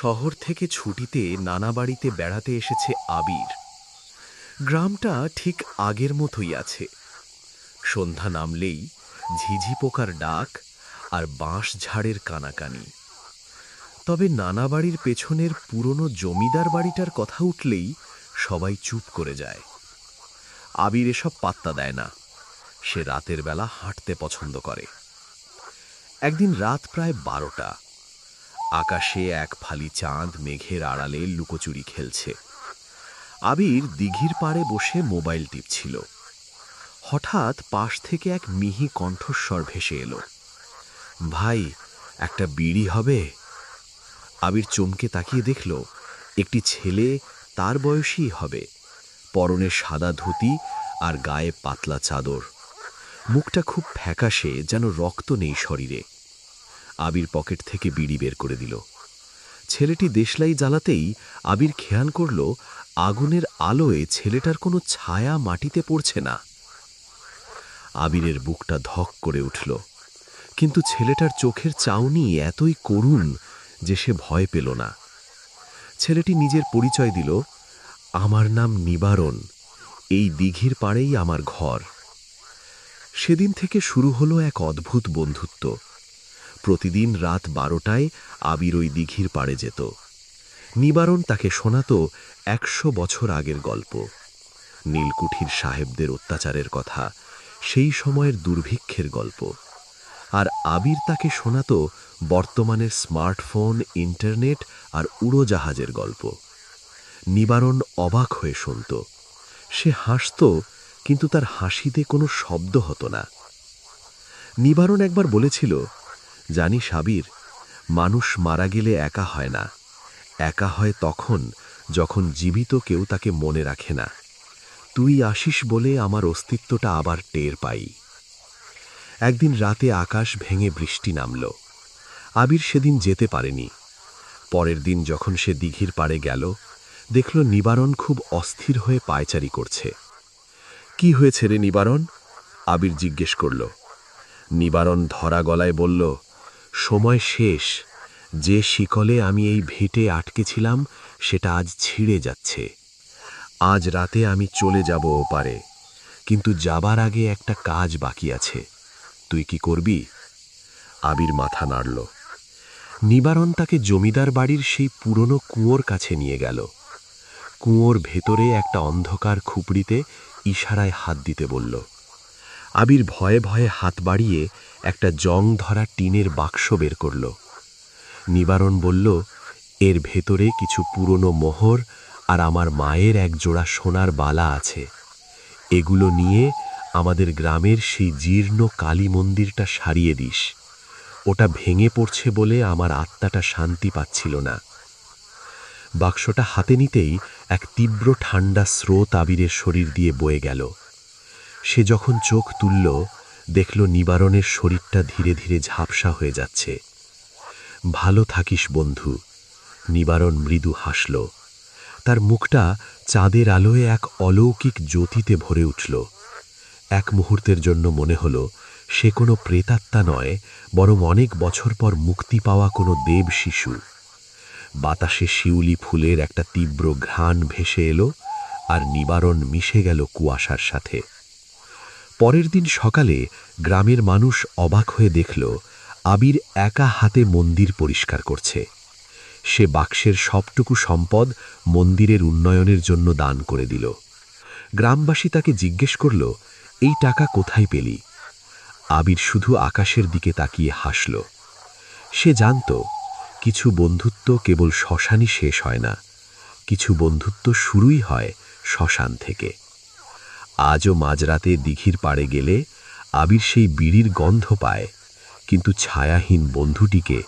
শহর থেকে ছুটিতে নানা বাড়িতে বেড়াতে এসেছে আবির। গ্রামটা ঠিক আগের মতোই আছে। সন্ধ্যা নামলেই ঝিঝি পোকার ডাক আর বাঁশ ঝাড়ের কানাকানি। তবে নানা বাড়ির পেছনের পুরনো জমিদার বাড়িটার কথা উঠলেই সবাই চুপ করে যায়। আবির এসব পাত্তা দেয় না। সে রাতের বেলা হাঁটতে পছন্দ করে। একদিন রাত প্রায় 12টা। আকাশে এক ফালি চাঁদ মেঘের আড়ালে লুকোচুরি খেলছে। আবির দিঘির পাড়ে বসে মোবাইল টিপছিল। হঠাৎ পাশ থেকে এক মিহি কণ্ঠস্বর ভেসে এলো, ভাই, একটা বিড়ি হবে? আবির চমকে তাকিয়ে দেখল একটি ছেলে, তার বয়সী হবে, পরনে সাদা ধুতি আর গায়ে পাতলা চাদর। মুখটা খুব ফ্যাকাশে, যেন রক্ত নেই শরীরে। আবির পকেট থেকে বিড়ি বের করে দিল। ছেলেটি দেশলাই জ্বালাতেই আবির খেয়াল করল আগুনের আলোয় ছেলেটার কোনো ছায়া মাটিতে পড়ছে না। আবিরের বুকটা ধক করে উঠল, কিন্তু ছেলেটার চোখের চাউনি এতই করুণ যে সে ভয় পেল না। ছেলেটি নিজের পরিচয় দিল, আমার নাম নিবারণ, এই দিঘির পাড়েই আমার ঘর। সেদিন থেকে শুরু হলো এক অদ্ভুত বন্ধুত্ব। প্রতিদিন রাত 12টায় আবির ওই দিঘির পাড়ে যেত। নিবারণ তাকে শোনাত 100 বছর আগের গল্প, নীলকুঠির সাহেবদের অত্যাচারের কথা, সেই সময়ের দুর্ভিক্ষের গল্প। আর আবির তাকে শোনাত বর্তমানের স্মার্টফোন, ইন্টারনেট আর উড়োজাহাজের গল্প। নিবারণ অবাক হয়ে শুনত। সে হাসত, কিন্তু তার হাসিতে কোনো শব্দ হতো না। নিবারণ একবার বলেছিল, জানিস আবির, মানুষ মারা গেলে একা হয় না। একা হয় তখন যখন জীবিত কেউ তাকে মনে রাখে না। তুই আসিস বলে আমার অস্তিত্বটা আবার টের পাই। একদিন রাতে আকাশ ভেঙে বৃষ্টি নামল। আবির সেদিন যেতে পারেনি। পরের দিন যখন সে দিঘির পাড়ে গেল, দেখল নিবারণ খুব অস্থির হয়ে পায়চারি করছে। কি হয়েছে রে নিবারণ? আবির জিজ্ঞেস করল। নিবারণ ধরা গলায় বলল, সময় শেষ। যে শিকলে আমি এই ভিটে আটকেছিলাম সেটা আজ ছিঁড়ে যাচ্ছে। আজ রাতে আমি চলে যাব ওপারে, কিন্তু যাবার আগে একটা কাজ বাকি আছে। তুই কি করবি? আবির মাথা নাড়ল। নিবারণ তাকে জমিদার বাড়ির সেই পুরনো কুয়োর কাছে নিয়ে গেল। কুয়োর ভেতরে একটা অন্ধকার খুপড়িতে ইশারায় হাত দিতে বলল। আবির ভয়ে ভয়ে হাত বাড়িয়ে একটা জং ধরা টিনের বাক্স বের করল। নিবারণ বলল, এর ভেতরে কিছু পুরনো মোহর আর আমার মায়ের এক জোড়া সোনার বালা আছে। এগুলো নিয়ে আমাদের গ্রামের সেই জীর্ণ কালী মন্দিরটা সারিয়ে দিস। ওটা ভেঙে পড়ছে বলে আমার আত্মাটা শান্তি পাচ্ছিল না। বাক্সটা হাতে নিতেই এক তীব্র ঠান্ডা স্রোত আবিরের শরীর দিয়ে বয়ে গেল। সে যখন চোখ তুলল, দেখল নিবারণের শরীরটা ধীরে ধীরে ঝাপসা হয়ে যাচ্ছে। ভালো থাকিস বন্ধু। নিবারণ মৃদু হাসল। তার মুখটা চাঁদের আলোয় এক অলৌকিক জ্যোতিতে ভরে উঠল। এক মুহূর্তের জন্য মনে হল সে কোনো প্রেতাত্মা নয়, বরং অনেক বছর পর মুক্তি পাওয়া কোনো দেব শিশু। বাতাসে শিউলি ফুলের একটা তীব্র ঘ্রাণ ভেসে এলো, আর নিবারণ মিশে গেল কুয়াশার সাথে। পরের দিন সকালে গ্রামের মানুষ অবাক হয়ে দেখল আবির একা হাতে মন্দির পরিষ্কার করছে। সে বাক্সের সবটুকু সম্পদ মন্দিরের উন্নয়নের জন্য দান করে দিল। গ্রামবাসী তাকে জিজ্ঞেস করল, এই টাকা কোথায় পেলি? আবির শুধু আকাশের দিকে তাকিয়ে হাসল। সে জানত, কিছু বন্ধুত্ব কেবল শ্মশানই শেষ হয় না, কিছু বন্ধুত্ব শুরুই হয় শ্মশান থেকে। আজও মাঝরাতে দিঘির পাড়ে গেলে আবির সেই বিড়ির গন্ধ পায়, কিন্তু ছায়াহীন বন্ধুটিকে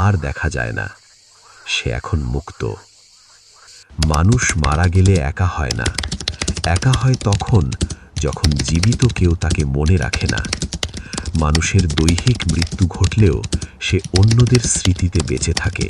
আর দেখা যায় না। সে এখন মুক্ত। মানুষ মারা গেলে একা হয় না। একা হয় তখন যখন জীবিত কেউ তাকে মনে রাখে না। মানুষের দৈহিক মৃত্যু ঘটলেও সে অন্যদের স্মৃতিতে বেঁচে থাকে।